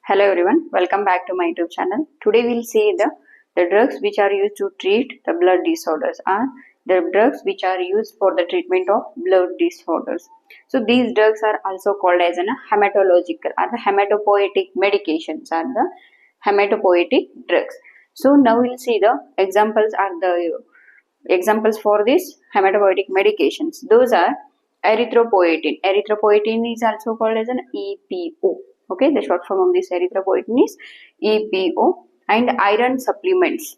Hello everyone, welcome back to my YouTube channel. Today we'll see the drugs which are used to treat the blood disorders are the drugs which are used for the treatment of blood disorders. So these drugs are also called as hematological or the hematopoietic medications are the hematopoietic drugs. So now we'll see the examples for these hematopoietic medications. Those are erythropoietin. Erythropoietin is also called as an EPO. Okay, the short form of this erythropoietin is EPO. And iron supplements.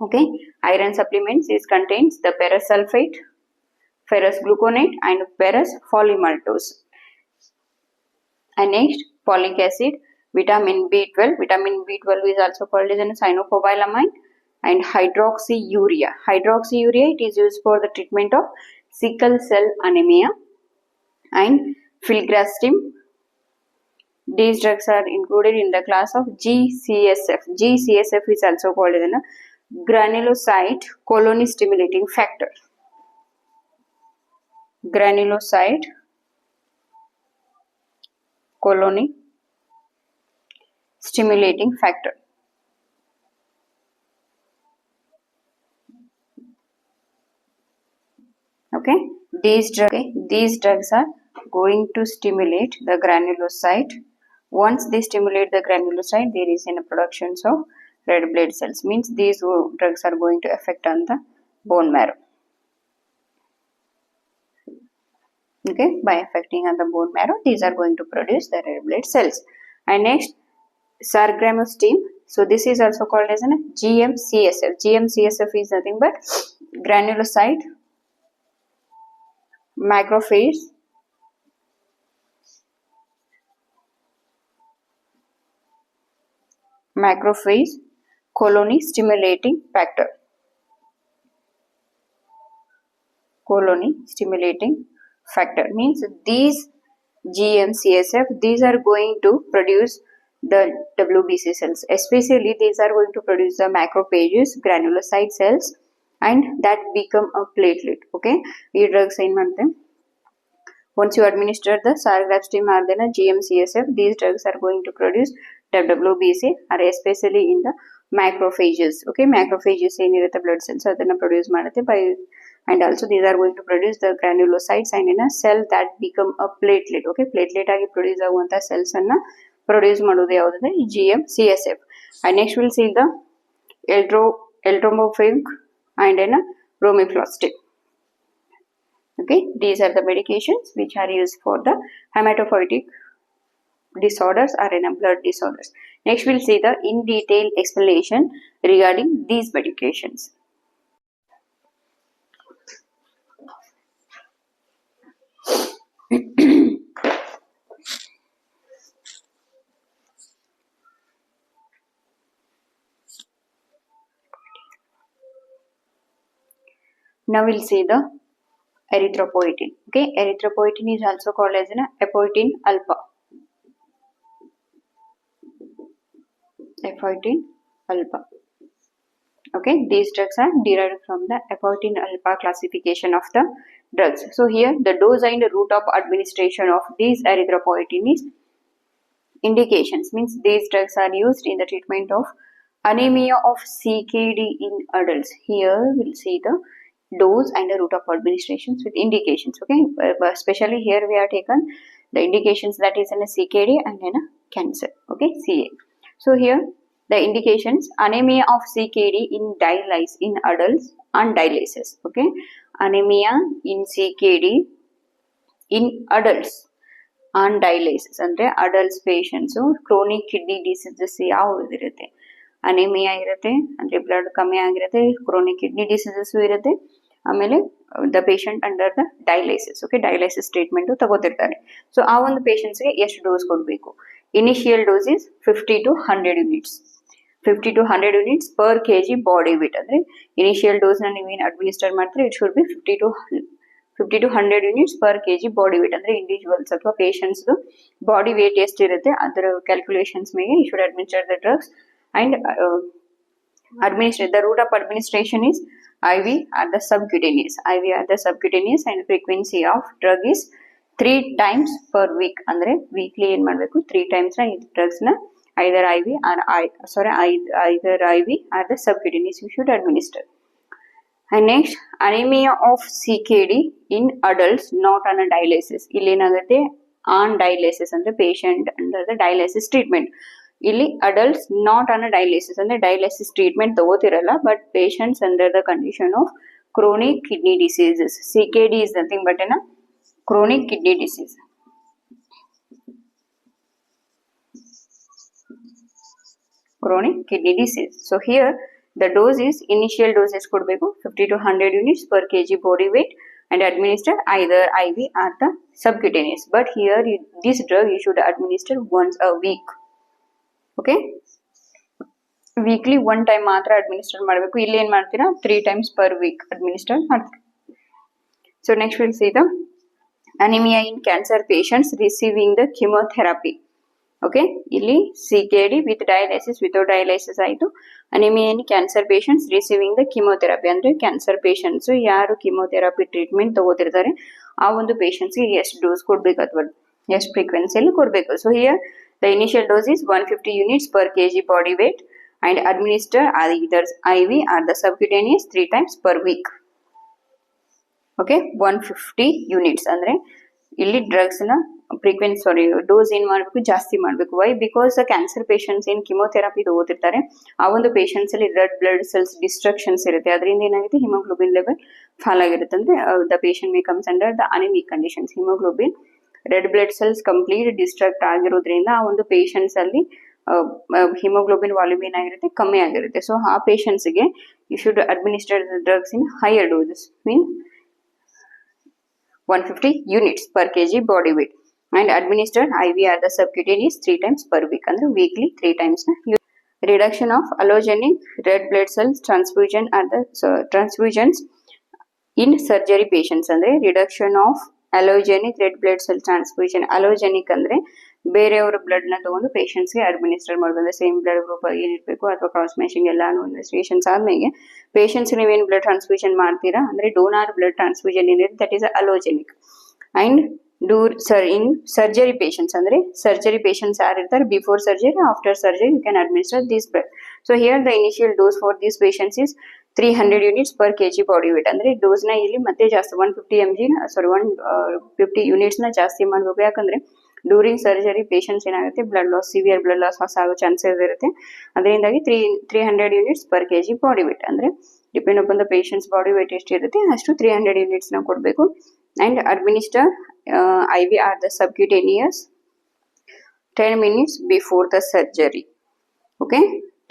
Okay, iron supplements contains the ferrous sulfate, ferrous gluconate and ferrous polymaltose. And next, folic acid, vitamin B12. Vitamin B12 is also called as an cyanocobalamin. And hydroxyurea. Hydroxyurea, it is used for the treatment of sickle cell anemia. And filgrastim. These drugs are included in the class of GCSF. GCSF is also called as a granulocyte colony stimulating factor. Granulocyte colony stimulating factor. Okay, these drugs are going to stimulate the granulocyte. Once they stimulate the granulocyte, there is a production of red blood cells. Means these drugs are going to affect on the bone marrow. Okay, by affecting on the bone marrow, these are going to produce the red blood cells. And next, sargramostim. So this is also called as a GM-CSF. GM-CSF is nothing but granulocyte macrophage colony stimulating factor. Colony stimulating factor means these GM-CSF, these are going to produce the WBC cells. Especially these are going to produce the macrophages, granulocyte cells, and that become a platelet. Okay, these drugs in them. Once you administer the sargramostim or then a GM-CSF, these drugs are going to produce the WBC, or especially in the macrophages. Okay, macrophages ಏನಿರುತ್ತೆ blood cells ಅದನ್ನ produce ಮಾಡುತ್ತೆ by, and also these are going to produce the granulocytes and in a cell that become a platelet. Okay, platelet ಆಗಿ produce ಆಗುವಂತ cells ಅನ್ನ produce ಮಾಡೋದು ಯಾವುದಂದ್ರೆ GM-CSF. And next we'll see the erythropoietin and in a romiflostin. Okay, these are the medications which are used for the hematopoietic disorders or in blood disorders. Next we'll see the in detail explanation regarding these medications. Now we'll see the erythropoietin. Okay, erythropoietin is also called as an apoietin alpha. Apoietin alpha. Okay, these drugs are derived from the apoietin alpha classification of the drugs. So here the dose and route of administration of these erythropoietin is indications. Means these drugs are used in the treatment of anemia of CKD in adults. Here we'll see the dose and the route of administrations with indications. Okay, especially here we are taken the indications that is in a CKD and in a cancer. Okay, CA. So here the indications: anemia of CKD in dialysis in adults on dialysis. Okay, anemia in CKD in adults on dialysis ಅಂದ್ರೆ adults patients chronic kidney diseases ಯಾವುದು ಇರುತ್ತೆ, anaemia ಇರುತ್ತೆ ಅಂದ್ರೆ blood ಕಮ್ಮಿ ಆಗಿರುತ್ತೆ, chronic kidney diseases ಇರುತ್ತೆ, ಆಮೇಲೆ the patient under the dialysis. Okay, dialysis treatment ತಗೋತಿರ್ತಾರೆ. ಸೊ ಆ ಒಂದು ಪೇಷಂಟ್ಸ್ಗೆ ಎಷ್ಟು ಡೋಸ್ ಕೊಡಬೇಕು? Initial dose is 50 to 100 units. 50 to 100 units per kg body weight. ಅಂದ್ರೆ ಇನಿಷಿಯಲ್ ಡೋಸ್ ನ ನೀವೇನು ಅಡ್ಮಿನಿಸ್ಟರ್ ಮಾಡ್ತಾರೆ it should be 50 to 100 units per kg body weight. ಅಂದ್ರೆ ಇಂಡಿವಿಜುವಲ್ಸ್ ಅಥವಾ ಪೇಷಂಟ್ಸ್ ಬಾಡಿ ವೇಟ್ ಎಷ್ಟಿರುತ್ತೆ ಅದರ ಕ್ಯಾಲ್ಕುಲೇಷನ್ಸ್ ಮೇಲೆ you should administer the drugs. And the route of administration is IV or the subcutaneous. IV or the subcutaneous, and frequency of drug is 3 times per week. Andre weekly ಏನು ಮಾಡಬೇಕು 3 times ನ ಈ drugs ನ either IV or either IV or the subcutaneous you should administer. And next, anemia of CKD in adults not on a dialysis. ಇಲ್ಲಿ ಏನಾಗುತ್ತೆ on dialysis ಅಂದ್ರೆ patient under the dialysis treatment. ಇಲ್ಲಿ adults not on a dialysis ಅಂದ್ರೆ dialysis treatment ತಗೋತಿರಲ್ಲ, but patients under the condition of chronic kidney diseases. CKD is nothing but a chronic kidney disease. Chronic kidney disease. So here the dose is initial doses kodbeku 50 to 100 units per kg body weight and administer either IV or the subcutaneous. But here this drug you should administer once a week. Okay. Weekly one time ಮಾತ್ರ administer ಮಾಡಬೇಕು. ಇಲ್ಲಿ ಏನು ಮಾಡ್ತೀರಾ 3 times per week administer ಮಾಡ್ತೀರಾ. So next will see the anaemia in cancer patients receiving the chemotherapy. Okay, ಇಲ್ಲಿ CKD with dialysis without dialysis ಆಯಿತು. Anaemia in cancer patients receiving the chemotherapy ಅಂದರೆ cancer patients ಯಾರು chemotherapy treatment ತಗೋತಿರ್ತಾರೆ ಆ ಒಂದು ಪೇಷಂಟ್ಸ್ಗೆ ಎಷ್ಟು ಡೋಸ್ ಕೊಡಬೇಕು ಅಥವಾ ಎಷ್ಟು ಫ್ರೀಕ್ವೆನ್ಸಿಯಲ್ಲಿ ಕೊಡಬೇಕು. So here the initial dose is 150 units per kg body weight and administer either IV or the subcutaneous 3 times per week. Okay, 150 units ಅಂದ್ರೆ ಇಲ್ಲಿ ಡ್ರಗ್ಸ್ ನ ಫ್ರೀಕ್ವೆನ್ಸಿ ಡೋಸ್ ಏನ್ ಮಾಡಬೇಕು ಜಾಸ್ತಿ ಮಾಡಬೇಕು. ವೈ? ಬಿಕಾಸ್ ಕ್ಯಾನ್ಸರ್ ಪೇಷಂಟ್ಸ್ ಏನ್ ಕಿಮೋಥೆರಪಿ ತಗೋತಿರ್ತಾರೆ ಆ ಒಂದು ಪೇಷಂಟ್ಸ್ ಅಲ್ಲಿ ರೆಡ್ ಬ್ಲಡ್ ಸೆಲ್ಸ್ ಡಿಸ್ಟ್ರಕ್ಷನ್ಸ್ ಇರುತ್ತೆ. ಅದರಿಂದ ಏನಾಗುತ್ತೆ ಹಿಮೋಗ್ಲೋಬಿನ್ ಲೆವೆಲ್ ಫಾಲ್ ಆಗಿರುತ್ತೆ. ಅಂದ್ರೆ the patient May comes under the anaemic conditions. Haemoglobin red blood cells complete destruct ಆಗಿರೋದ್ರಿಂದ ಆ ಒಂದು ಪೇಷಂಟ್ಸ್ ಅಲ್ಲಿ ಹಿಮೋಗ್ಲೋಬಿನ್ ವಾಲ್ಯೂಮ್ ಏನಾಗಿರುತ್ತೆ ಕಮ್ಮಿ ಆಗಿರುತ್ತೆ. ಸೊ ಆ ಪೇಷಂಟ್ಸ್ಗೆ you should administer drugs in higher doses mean 150 units per kg body weight and administer IV or the subcutaneous 3 times per week. ಅಂದ್ರೆ weekly 3 times na reduction of allogenic red blood cells transfusion or the transfusions in surgery patients. ಅಂದ್ರೆ reduction of allogenic red blood cell transfusion. allogenic ಅಂದ್ರೆ ಬೇರೆಯವರ blood ನ ತಗೊಂಡು patients ಗೆ administer ಮಾಡೋದು. Same blood group ಏನಿರ್ಬೇಕು ಅಥವಾ ಕ್ರಾಸ್ ಮ್ಯಾಚಿಂಗ್ ಎಲ್ಲಾನು ಇನ್ವೆಸ್ಟಿಗೇಷನ್ಸ್ ಆದ್ಮೇಲೆ ಪೇಷಂಟ್ಸ್ ನೀವೇನು ಬ್ಲಡ್ ಟ್ರಾನ್ಸ್ಫ್ಯೂಷನ್ ಮಾಡ್ತೀರಾ ಅಂದ್ರೆ ಡೋನಾರ್ ಬ್ಲಡ್ ಟ್ರಾನ್ಸ್ಫ್ಯೂಷನ್ ಏನಿದೆ that is allogenic. And in surgery patients ಅಂದ್ರೆ ಸರ್ಜರಿ ಪೇಷಂಟ್ಸ್ ಯಾರು ಇರ್ತಾರೆ before surgery after surgery you can administer this blood. So here the initial dose for this patients is 300 units per kg body weight. ಅಂದ್ರೆ dose ನ ಇಲ್ಲಿ ಮತ್ತೆ ಜಾಸ್ತಿ 150 units ನ ಜಾಸ್ತಿ ಮಾಡಬೇಕು. ಯಾಕಂದ್ರೆ ಡ್ಯೂರಿಂಗ್ ಸರ್ಜರಿ ಪೇಷಂಟ್ಸ್ ಏನಾಗುತ್ತೆ blood loss severe blood loss ಆಗೋ ಚಾನ್ಸಸ್ ಇರುತ್ತೆ. ಅದರಿಂದಾಗಿ 300 units per kg body weight ಅಂದ್ರೆ depend upon the patient's body weight ಎಷ್ಟು ಇರುತ್ತೆ ಅಷ್ಟು 300 units ನ ಕೊಡಬೇಕು. And administer IV or the subcutaneous 10 minutes before the surgery. Okay,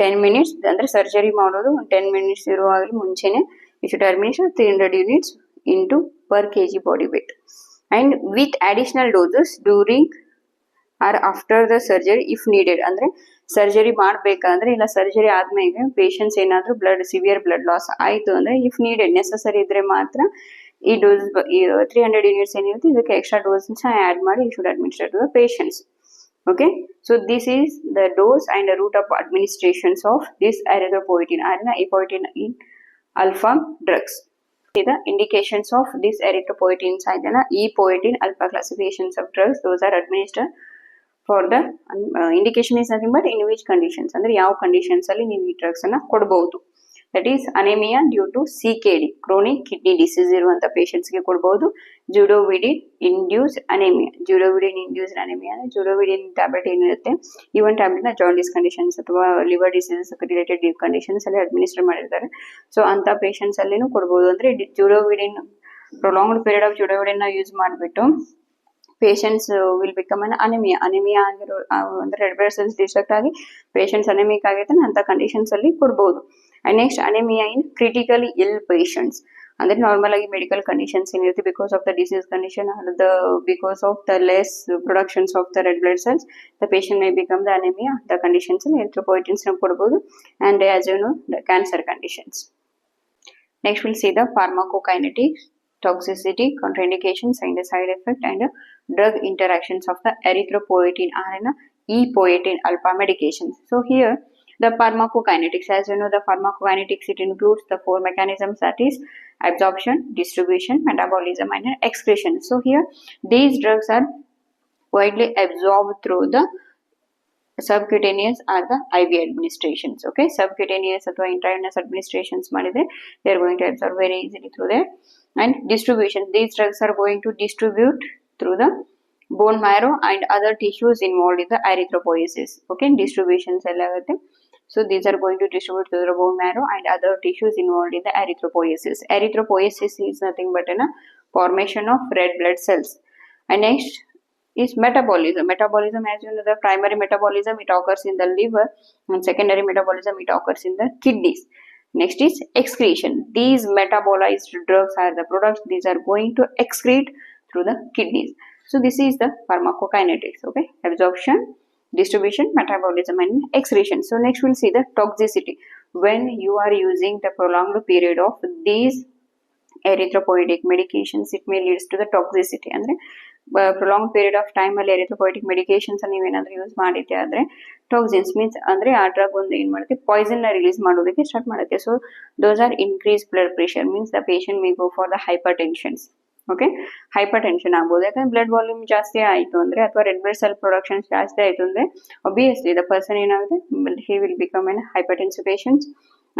10 minutes ಅಂದ್ರೆ ಸರ್ಜರಿ ಮಾಡೋದು 10 minutes ಇರುವಾಗಲೇ ಮುಂಚೆನೆ you should administer 300 units into per kg body weight and with additional doses during or after the surgery if needed. ಅಂದ್ರೆ surgery ಮಾಡಬೇಕಂದ್ರೆ ಇಲ್ಲ surgery ಆದ್ಮೇಲೆ patients ಏನಾದರೂ severe blood loss ಆಯಿತು ಅಂದ್ರೆ ಇಫ್ ನೀಡೆಡ್ ನೆಸಸರಿ ಇದ್ರೆ ಮಾತ್ರ ಈ ಡೋಸ್ 300 units ಏನಿರುತ್ತೆ ಇದಕ್ಕೆ ಎಕ್ಸ್ಟ್ರಾ ಡೋಸ್ ಆ್ಯಡ್ ಮಾಡಿ you should administer to the patients. Okay, so this is the dose and the route of administrations of this erythropoietin or epoetin in alpha drugs. See the indications of this erythropoietin epoetin alpha classifications of drugs. Those are administered for the indication is nothing but in which conditions ಅಂದ್ರೆ ಯಾವ conditions ಅಲ್ಲಿ ನೀವು ಈ drugs ಅನ್ನ ಕೊಡಬಹುದು. That is anemia due to CKD chronic kidney disease ಇರುವಂತ patients ಗೆ ಕೊಡಬಹುದು. ಜುಡೋವಿಡಿನ್ ಇಂಡ್ಯೂಸ್ಡ್ ಅನೇಮಿಯಾ. ಜುಡೋವಿಡಿನ್ ಇಂಡ್ಯೂಸ್ಡ್ ಅನೇಮಿಯಾ ಅಂದ್ರೆ ಜುಡೋವಿಡಿನ್ ಟ್ಯಾಬ್ಲೆಟ್ ಏನಿರುತ್ತೆ ಈ ಒಂದು ಟ್ಯಾಬ್ಲೆಟ್ ನ ಜಾಂಡಿಸ್ ಕಂಡೀಷನ್ಸ್ ಅಥವಾ ಲಿವರ್ ಡಿಸೀಸಸ್ ರಿಲೇಟೆಡ್ ಕಂಡೀಷನ್ಸ್ ಅಲ್ಲಿ ಅಡ್ಮಿನಿಸ್ಟರ್ ಮಾಡಿರ್ತಾರೆ. ಸೊ ಅಂತ ಪೇಷಂಟ್ಸ್ ಅಲ್ಲಿನೂ ಕೊಡಬಹುದು. ಅಂದ್ರೆ ಜುಡೋವಿಡಿನ್ ಪ್ರೊಲಾಂಗ್ಡ್ ಪೀರಿಯಡ್ ಆಫ್ ಜುಡೋವಿಡಿನ್ ನ ಯೂಸ್ ಮಾಡಿಬಿಟ್ಟು patients will become an anaemia ಆಗಿರೋ ಅಂದ್ರೆ ರೆಡ್ ಬ್ಲಡ್ ಸೆಲ್ಸ್ ಡಿಸ್ಟ್ರಕ್ಟ್ ಆಗಿ ಪೇಷಂಟ್ಸ್ ಅನೆಮಿಕ್ ಆಗಿರ್ತಾನೆ ಅಂತ ಕಂಡೀಷನ್ಸ್ ಅಲ್ಲಿ ಕೊಡಬಹುದು. ಅಂಡ್ ನೆಕ್ಸ್ಟ್ ಅನೆಮಿಯಾ ಇನ್ ಕ್ರಿಟಿಕಲಿ ಇಲ್ ಪೇಷಂಟ್ಸ್ ಅಂದ್ರೆ ನಾರ್ಮಲ್ ಆಗಿ ಮೆಡಿಕಲ್ ಕಂಡೀಷನ್ಸ್ ಏನಿರುತ್ತೆ because of the disease condition because of the less productions of the red blood cells the patient may become the anaemia. The conditions erythropoietins ಕೊಡಬಹುದು and as you know the cancer conditions. Next will see the pharmacokinetics, toxicity, contraindications and the side effect and drug interactions of the erythropoietin or epoetin alpha medications. So here the pharmacokinetics, as you know the pharmacokinetics it includes the 4 mechanisms that is absorption, distribution, metabolism and excretion. So here these drugs are widely absorbed through the subcutaneous are the IV administrations. Okay, subcutaneous ಅಥವಾ intravenous administrations ಮಾಡಿದ್ರೆ they are going to absorb very easily through there. And distribution, these drugs are going to distribute through the bone marrow and other tissues involved in the erythropoiesis. Okay, distributions ಎಲ್ಲ ಆಗುತ್ತೆ. So these are going to distribute to the bone marrow and other tissues involved in the erythropoiesis. Erythropoiesis is nothing but a formation of red blood cells. And next is metabolism. Metabolism, as you know, the primary metabolism, it occurs in the liver, and secondary metabolism, it occurs in the kidneys. Next is excretion. These metabolized drugs are the products, these are going to excrete through the kidneys. So this is the pharmacokinetics. Okay, absorption, distribution, metabolism, and excretion. So next we'll see the toxicity. When you are using the prolonged period of these erythropoietic medications, it may leads to the toxicity. Andre prolonged period of time ಅಲ್ಲಿ erythropoietic medications ನೀವು ಏನಾದರೂ use ಮಾಡಿದ್ದೆ ಆದರೆ toxins means ಅಂದರೆ ಆ drug ಒಂದು ಏನು ಮಾಡುತ್ತೆ ಪಾಯ್ಸನ್ ನ ರಿಲೀಸ್ ಮಾಡೋದಕ್ಕೆ ಸ್ಟಾರ್ಟ್ ಮಾಡುತ್ತೆ. So those are increase blood pressure means the patient may go for the hypertensions. Okay, hypertension ಆಗ್ಬೋದು ಯಾಕಂದ್ರೆ ಬ್ಲಡ್ ವಾಲ್ಯೂಮ್ ಜಾಸ್ತಿ ಆಯಿತು ಅಂದರೆ ಅಥವಾ ರೆಡ್ ಬ್ಲಡ್ ಸೆಲ್ ಪ್ರೊಡಕ್ಷನ್ಸ್ ಜಾಸ್ತಿ ಆಯಿತು ಅಂದರೆ ಒಬ್ವಿಯಸ್ಲಿ ದ ಪರ್ಸನ್ ಏನಾಗುತ್ತೆ he will become an hypertensive patients.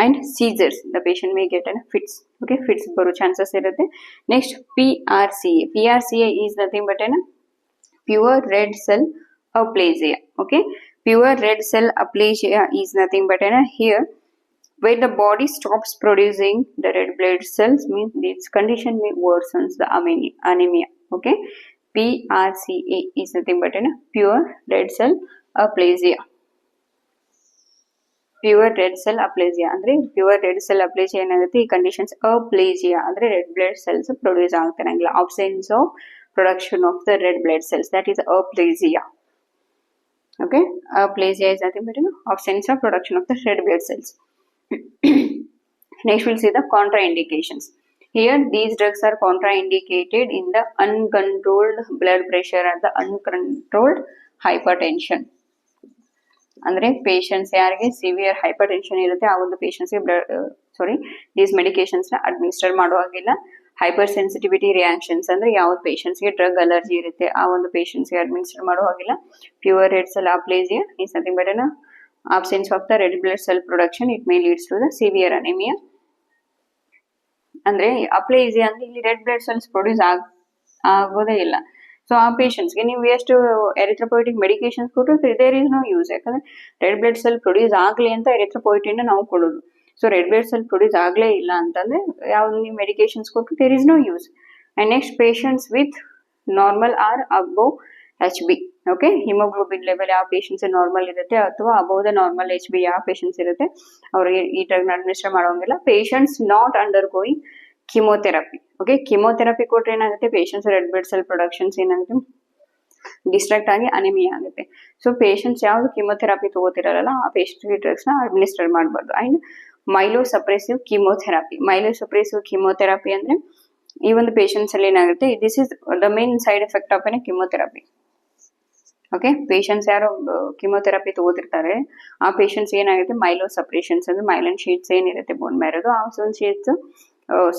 and seizures, the patient may get an fits. Okay, fits ಬರೋ ಚಾನ್ಸಸ್ ಇರುತ್ತೆ. Next PRCA. PRCA is nothing but an pure red cell aplasia. Okay, pure red cell aplasia is nothing but an here where the body stops producing the red blood cells, means this condition may worsens the anemia. Okay, PRCA is nothing but an pure red cell aplasia. Pure red cell aplasia ಅಂದ್ರೆ pure red cell ಅಪ್ಲೇಸಿಯಾ ಏನಾಗುತ್ತೆ ಈ conditions aplasia ಅಂದ್ರೆ red blood cells produce ಆಗ್ತಿರಂಗಿಲ್ಲ, absence of production of the red blood cells, that is aplasia. Okay, aplasia is nothing but absence of production of the red blood cells. Next we'll see the contraindications. Here these drugs are contraindicated in the uncontrolled blood pressure and the uncontrolled hypertension. ಅಂದ್ರೆ patients ಯಾರಿಗೆ severe hypertension ಇರುತ್ತೆ ಆ ಒಂದು ಪೇಷಂಟ್ಸ್ಗೆ these medications ನ administer ಮಾಡುವಾಗಿಲ್ಲ. Hypersensitivity reactions ಅಂದ್ರೆ ಯಾವ ಪೇಷಂಟ್ಸ್ಗೆ ಡ್ರಗ್ ಅಲರ್ಜಿ ಇರುತ್ತೆ ಆ ಒಂದು ಪೇಷಂಟ್ಸ್ಗೆ ಅಡ್ಮಿನಿಸ್ಟರ್ ಮಾಡುವಾಗಿಲ್ಲ. Pure red cell aplasia is nothing but an absence of the red blood cell production, it may leads to the severe anaemia. ಅಂದ್ರೆ ಅಪ್ಲೇಸಿಯಾ ಅಂದ್ರೆ ಇಲ್ಲಿ ರೆಡ್ ಬ್ಲಡ್ ಸೆಲ್ಸ್ ಪ್ರೊಡ್ಯೂಸ್ ಆಗೋದೇ ಇಲ್ಲ. ಸೊ ಆ ಪೇಷಂಟ್ಸ್ಗೆ ನೀವು ಎಷ್ಟು ಎರಿಥ್ರೋಪೊಯಿಟಿಕ್ ಮೆಡಿಕೇಶನ್ಸ್ ಕೊಟ್ಟರು ದೇರ್ ಇಸ್ ನೋ ಯೂಸ್. ಯಾಕಂದ್ರೆ ರೆಡ್ ಬ್ಲಡ್ ಸೆಲ್ ಪ್ರೊಡ್ಯೂಸ್ ಆಗಲಿ ಅಂತ ಎರಿಥ್ರೋಪೊಯಿಟಿನ್ ನಾವು ಕೊಡೋದು. ಸೊ ರೆಡ್ ಬ್ಲಡ್ ಸೆಲ್ ಪ್ರೊಡ್ಯೂಸ್ ಆಗಲೇ ಇಲ್ಲ ಅಂತಂದ್ರೆ ಯಾವ್ದು ನೀವು ಮೆಡಿಕೇಶನ್ಸ್ ಕೊಟ್ಟು there is no use. And next patients with normal or above HB. Okay, haemoglobin level ಯಾವ ಪೇಷಂಟ್ಸ್ ನಾರ್ಮಲ್ ಇರುತ್ತೆ ಅಥವಾ ಅಬೋವ್ ದ ನಾರ್ಮಲ್ HB ಯಾವ ಪೇಷಂಟ್ಸ್ ಇರುತ್ತೆ ಅವ್ರಿಗೆ ಈ ಡ್ರಗ್ನ ಅಡ್ಮಿನಿಸ್ಟರ್ ಮಾಡೋಂಗಿಲ್ಲ. Patients not undergoing chemotherapy. Okay, chemotherapy ಕೊಟ್ರೆ ಏನಾಗುತ್ತೆ patients red blood cell productions ಏನಾಗುತ್ತೆ ಡಿಸ್ಟ್ರಾಕ್ಟ್ ಆಗಿ ಅನಿಮಿಯಾ ಆಗುತ್ತೆ. ಸೊ ಪೇಷಂಟ್ಸ್ ಯಾವ್ದು ಕಿಮೋಥೆರಪಿ ತಗೋತಿರಲ್ಲ ಆ ಪೇಷಂಟ್ಗೆ ಡ್ರಗ್ಸ್ ನ ಅಡ್ಮಿನಿಸ್ಟರ್ ಮಾಡಬಾರ್ದು. And myelosuppressive chemotherapy. Myelosuppressive chemotherapy ಅಂದ್ರೆ ಈ ಒಂದು ಪೇಷಂಟ್ಸ್ ಅಲ್ಲಿ ಏನಾಗುತ್ತೆ this is the main side effect of an chemotherapy. Okay, patients ಯಾರು ಕಿಮೋಥೆರಪಿ ತಗೋತಿರ್ತಾರೆ ಆ ಪೇಷಂಟ್ಸ್ ಏನಾಗುತ್ತೆ ಮೈಲೋಸಪ್ರೆಷನ್ಸ್ ಅಂದ್ರೆ ಮೈಲನ್ ಶೀಟ್ಸ್ ಏನಿರುತ್ತೆ ಬೋನ್ ಮ್ಯಾರೋದು ಆ ಒಂದು ಶೀಟ್ಸ್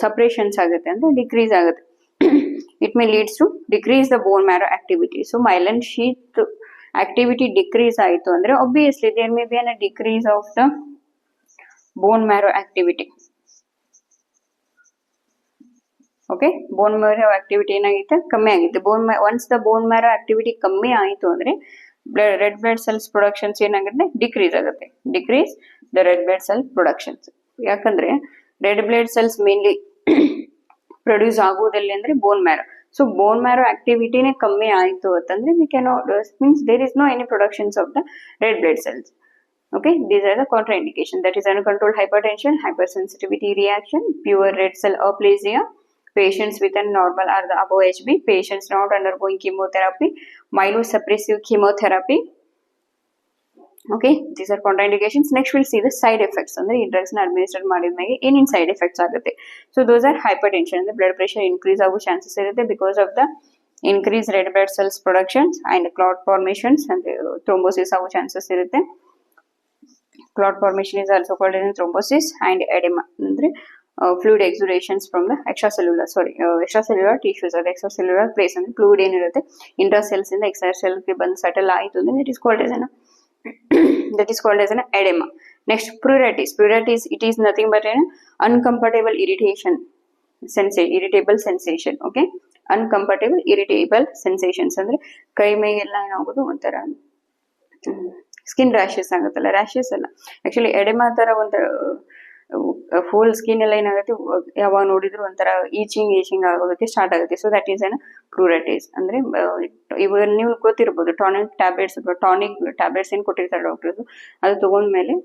ಸಪ್ರೇಷನ್ಸ್ ಆಗುತ್ತೆ ಅಂದ್ರೆ ಡಿಕ್ರೀಸ್ ಆಗುತ್ತೆ. It may leads to decrease the bone marrow activity. So ಮೈಲನ್ ಶೀಟ್ ಆಕ್ಟಿವಿಟಿ ಡಿಕ್ರೀಸ್ ಆಯಿತು ಅಂದ್ರೆ obviously there may be an decrease of the bone marrow activity. Okay, bone marrow activity ಏನಾಗಿತ್ತು ಕಮ್ಮಿ ಆಗಿತ್ತು. Once the bone marrow activity ಕಮ್ಮಿ ಆಯಿತು ಅಂದ್ರೆ ರೆಡ್ ಬ್ಲಡ್ ಸೆಲ್ಸ್ ಪ್ರೊಡಕ್ಷನ್ಸ್ ಏನಾಗುತ್ತೆ ಡಿಕ್ರೀಸ್ ಆಗುತ್ತೆ. Decrease the red blood cell productions. ಯಾಕಂದ್ರೆ red blood cells mainly produce ಆಗುವುದಲ್ಲಿ ಅಂದ್ರೆ ಬೋನ್ ಮ್ಯಾರೋ. ಸೊ ಬೋನ್ ಮ್ಯಾರೋ ಆಕ್ಟಿವಿಟಿನೇ ಕಮ್ಮಿ ಆಯಿತು ಅಂತಂದ್ರೆ we cannot means there is no any productions of the red blood cells. Okay, these are the contraindication, that is uncontrolled hypertension, hypersensitivity reaction, pure red cell aplasia, patients with a normal or the above HB, patients not undergoing chemotherapy, myelosuppressive chemotherapy. Okay, these are contraindications. Next we'll see the side effects. Andre ee drugs na administer madidmege ಏನೇನ್ side effects ಆಗುತ್ತೆ. So those are hypertension, the blood pressure increase ಆಗೋ chances ಇರುತ್ತೆ because of the increased red blood cells productions and clot formations and thrombosis ಆಗೋ chances ಇರುತ್ತೆ. Clot formation is also called as thrombosis and edema. Andre fluid exudations from the extracellular tissues or extracellular place. And fluid ಏನಿರುತ್ತೆ intra cells ಇಂದ extra cell ಗೆ ಬಂದು settle ಆಯಿತು ಅಂದ್ರೆ it is called as that is called as an edema. Next, pruritus. Pruritus, it is nothing but an uncomfortable irritable sensation. Okay, uncomfortable irritable sensations ಅಂದ್ರೆ ಕೈ ಮೈಗೆಲ್ಲ ಏನಾಗೋದು ಒಂಥರ skin rashes ಆಗುತ್ತಲ್ಲ, rashes ಅಲ್ಲ actually ಎಡೆಮಾ ತರ ಒಂಥರ ಫುಲ್ ಸ್ಕಿನ್ ಎಲ್ಲ ಏನಾಗುತ್ತೆ ಯಾವಾಗ ನೋಡಿದ್ರು ಒಂಥರ ಈಚಿಂಗ್ ಆಗೋದಕ್ಕೆ ಸ್ಟಾರ್ಟ್ ಆಗುತ್ತೆ. So that is an pruritus. ಅಂದ್ರೆ ಇವಾಗ ನೀವು ಗೊತ್ತಿರ್ಬೋದು ಟಾನಿಕ್ ಟ್ಯಾಬ್ಲೆಟ್ಸ್ ಅಥವಾ ಟಾನಿಕ್ ಟ್ಯಾಬ್ಲೆಟ್ಸ್ ಏನ್ ಕೊಟ್ಟಿರ್ತಾರೆ ಡಾಕ್ಟರ್ಸ್, ಅದು ತಗೊಂಡ್ಮೇಲೆ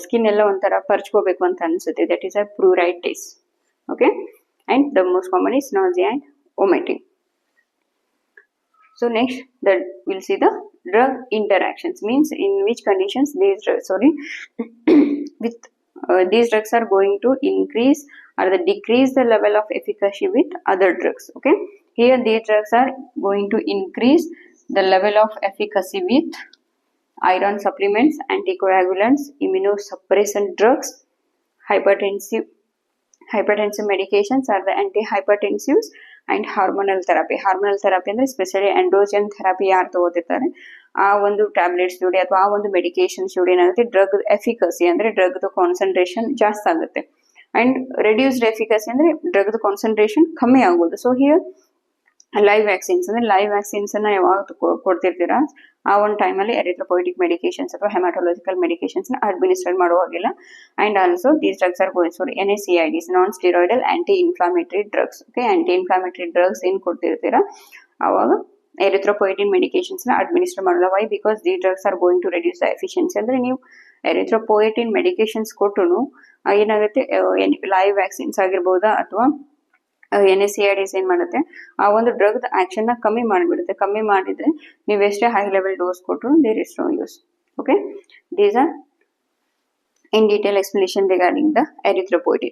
ಸ್ಕಿನ್ ಎಲ್ಲ ಒಂಥರ ಪರ್ಚ್ಕೋಬೇಕು ಅಂತ ಅನ್ಸುತ್ತೆ. That is a pruritus. Okay, and the most common is nausea and vomiting. So next that we'll see the drug interactions, means in which conditions these drugs with these drugs are going to increase or decrease the level of efficacy with other drugs. Okay, here these drugs are going to increase the level of efficacy with iron supplements, anticoagulants, immunosuppressant drugs, hypertensive medications are the antihypertensives, and hormonal therapy. Hormonal therapy ಅಂದ್ರೆ specially androgen therapy ಯಾರು ತಗೋತಿರ್ತಾರೆ ಆ ಒಂದು tablets ಜೋಡಿ ಅಥವಾ ಆ ಒಂದು medications ಜೋಡಿ ಏನಾಗುತ್ತೆ ಡ್ರಗ್ ಎಫಿಕಸಿ ಅಂದ್ರೆ ಡ್ರಗ್ ಕಾನ್ಸಂಟ್ರೇಷನ್ ಜಾಸ್ತಿ ಆಗುತ್ತೆ, ಅಂಡ್ ರೆಡ್ಯೂಸ್ಡ್ ಎಫಿಕಸಿ ಅಂದ್ರೆ ಡ್ರಗ್ ಕಾನ್ಸಂಟ್ರೇಷನ್ ಕಮ್ಮಿ ಆಗೋದು. ಸೊ ಹಿಯರ್ ಲೈವ್ ವ್ಯಾಕ್ಸಿನ್ಸ್ ಅಂದ್ರೆ ಲೈವ್ ವ್ಯಾಕ್ಸಿನ್ಸ್ ಅನ್ನ ಯಾವಾಗ ಕೊಡ್ತಿರ್ತೀರಾ ಆ ಒಂದು ಟೈಮಲ್ಲಿ ಎರಿಥ್ರೋಪೊಯಿಟಿಕ್ ಮೆಡಿಕೇಶನ್ಸ್ ಅಥವಾ ಹೆಮಾಟೊಲಾಜಿಕಲ್ ಮೆಡಿಕೇಶನ್ಸ್ ನ ಅಡ್ಮಿನಿಸ್ಟ್ರೇಟ್ ಮಾಡುವಾಗಿಲ್ಲ. And also these drugs are going for NSAIDs, non steroidal anti inflammatory drugs. Okay, anti inflammatory drugs ಏನ್ ಕೊಡ್ತಿರ್ತೀರಾ ಅವಾಗ ಎರಿಥ್ರೋಪೊಯಿಟಿನ್ ಮೆಡಿಕೇಶನ್ಸ್ ನ ಅಡ್ಮಿನಿಸ್ಟ್ರೇಟ್ ಮಾಡಲ್ಲ. Why? Because the drugs are going to reduce the efficiency. ಅಂದ್ರೆ ನೀವು ಎರಿಥ್ರೋಪೊಯಿಟಿನ್ medications ಕೊಟ್ಟರು ಏನಾಗುತ್ತೆ live vaccines ಆಗಿರ್ಬೋದಾ ಅಥವಾ NSAIDs ಏನ್ ಮಾಡುತ್ತೆ ಆ ಒಂದು ಡ್ರಗ್ ಆಕ್ಷನ್ ನ ಕಮ್ಮಿ ಮಾಡಿಬಿಡುತ್ತೆ. ಕಮ್ಮಿ ಮಾಡಿದ್ರೆ ನೀವು ಎಷ್ಟೇ ಹೈ ಲೆವೆಲ್ ಡೋಸ್ ಕೊಟ್ಟರು there is no use. Okay, these are in detail explanation regarding the erythropoietin.